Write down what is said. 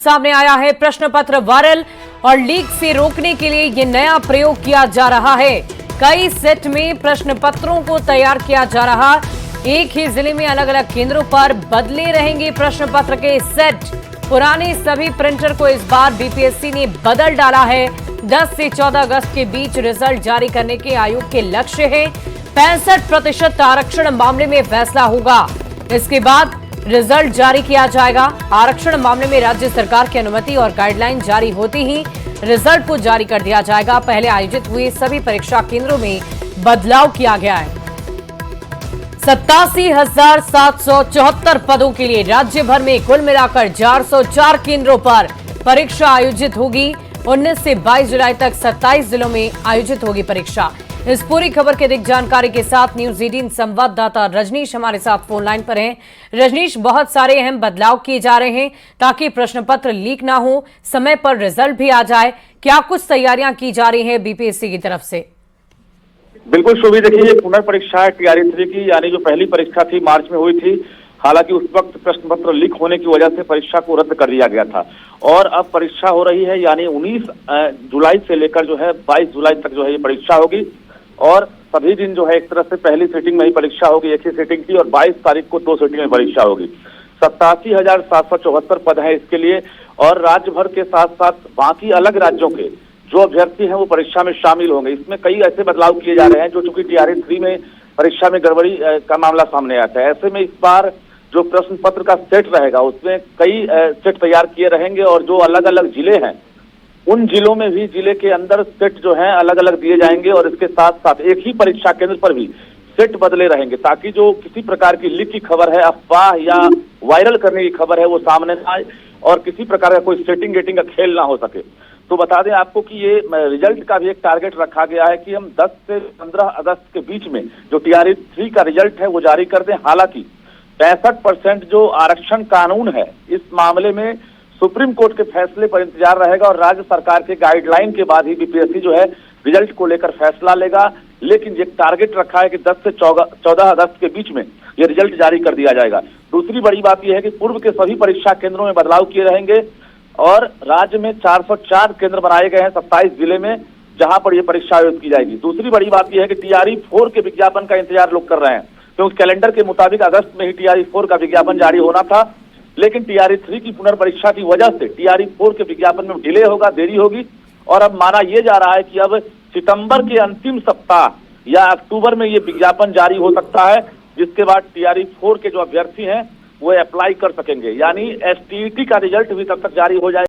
सामने आया है प्रश्न पत्र वायरल और लीक से रोकने के लिए ये नया प्रयोग किया जा रहा है। कई सेट में प्रश्न पत्रों को तैयार किया जा रहा। एक ही जिले में अलग अलग केंद्रों पर बदले रहेंगे प्रश्न पत्र के सेट। पुराने सभी प्रिंटर को इस बार बीपीएससी ने बदल डाला है। 10 से 14 अगस्त के बीच रिजल्ट जारी करने के आयोग के लक्ष्य है। 65% आरक्षण मामले में फैसला होगा। इसके बाद रिजल्ट जारी किया जाएगा। आरक्षण मामले में राज्य सरकार की अनुमति और गाइडलाइन जारी होती ही रिजल्ट को जारी कर दिया जाएगा। पहले आयोजित हुए सभी परीक्षा केंद्रों में बदलाव किया गया है। 87,774 पदों के लिए राज्य भर में कुल मिलाकर 404 केंद्रों पर परीक्षा आयोजित होगी। 19 से 22 जुलाई तक 27 जिलों में आयोजित होगी परीक्षा। इस पूरी खबर की अधिक जानकारी के साथ न्यूज 18 संवाददाता रजनीश हमारे साथ फोन लाइन पर हैं। रजनीश, बहुत सारे अहम बदलाव किए जा रहे हैं ताकि प्रश्न पत्र लीक ना हो, समय पर रिजल्ट भी आ जाए। क्या कुछ तैयारियां की जा रही हैं बीपीएससी की तरफ से? बिल्कुल शोभी, देखिए ये पुनर्परीक्षा है टीआरई 3 की, यानी जो पहली परीक्षा थी मार्च में हुई थी। हालांकि उस वक्त प्रश्न पत्र लीक होने की वजह से परीक्षा को रद्द कर दिया गया था और अब परीक्षा हो रही है, यानी 19 जुलाई से लेकर जो है 22 जुलाई तक जो है ये परीक्षा होगी। और सभी दिन जो है एक तरह से पहली सीटिंग में ही परीक्षा होगी, एक ही सीटिंग की, और 22 तारीख को 2 सीटिंग में परीक्षा होगी। 87,774 पद है इसके लिए। और राज्य भर के साथ साथ बाकी अलग राज्यों के जो अभ्यर्थी हैं वो परीक्षा में शामिल होंगे। इसमें कई ऐसे बदलाव किए जा रहे हैं जो चूंकि टीआरई 3 में परीक्षा में गड़बड़ी का मामला सामने आता है। ऐसे में इस बार जो प्रश्न पत्र का सेट रहेगा उसमें कई सेट तैयार किए रहेंगे और जो अलग अलग जिले हैं उन जिलों में भी जिले के अंदर सेट जो हैं अलग अलग दिए जाएंगे। और इसके साथ साथ एक ही परीक्षा केंद्र पर भी सेट बदले रहेंगे ताकि जो किसी प्रकार की लीक की खबर है, अफवाह या वायरल करने की खबर है वो सामने न आए और किसी प्रकार का कोई सेटिंग गेटिंग का खेल ना हो सके। तो बता दें आपको कि ये रिजल्ट का भी एक टारगेट रखा गया है कि हम 10 से 15 अगस्त के बीच में जो टीआरई 3 का रिजल्ट है वो जारी कर दें। हालांकि 65% जो आरक्षण कानून है इस मामले में सुप्रीम कोर्ट के फैसले पर इंतजार रहेगा और राज्य सरकार के गाइडलाइन के बाद ही बीपीएससी जो है रिजल्ट को लेकर फैसला लेगा। लेकिन ये टारगेट रखा है कि 10 से 14 अगस्त के बीच में ये रिजल्ट जारी कर दिया जाएगा। दूसरी बड़ी बात यह है कि पूर्व के सभी परीक्षा केंद्रों में बदलाव किए रहेंगे और राज्य में 404 केंद्र बनाए गए हैं 27 जिले में, जहां पर यह परीक्षा आयोजित की जाएगी। दूसरी बड़ी बात यह है कि टीआरई 4 के विज्ञापन का इंतजार लोग कर रहे हैं, क्योंकि कैलेंडर के मुताबिक अगस्त में ही टीआरई 4 का विज्ञापन जारी होना था। लेकिन टीआरई 3 की पुनर्परीक्षा की वजह से टीआरई 4 के विज्ञापन में डिले होगा, देरी होगी। और अब माना यह जा रहा है कि अब सितंबर के अंतिम सप्ताह या अक्टूबर में ये विज्ञापन जारी हो सकता है, जिसके बाद टीआरई 4 के जो अभ्यर्थी हैं वो अप्लाई कर सकेंगे, यानी एसटीईटी का रिजल्ट भी तब तक जारी हो जाए।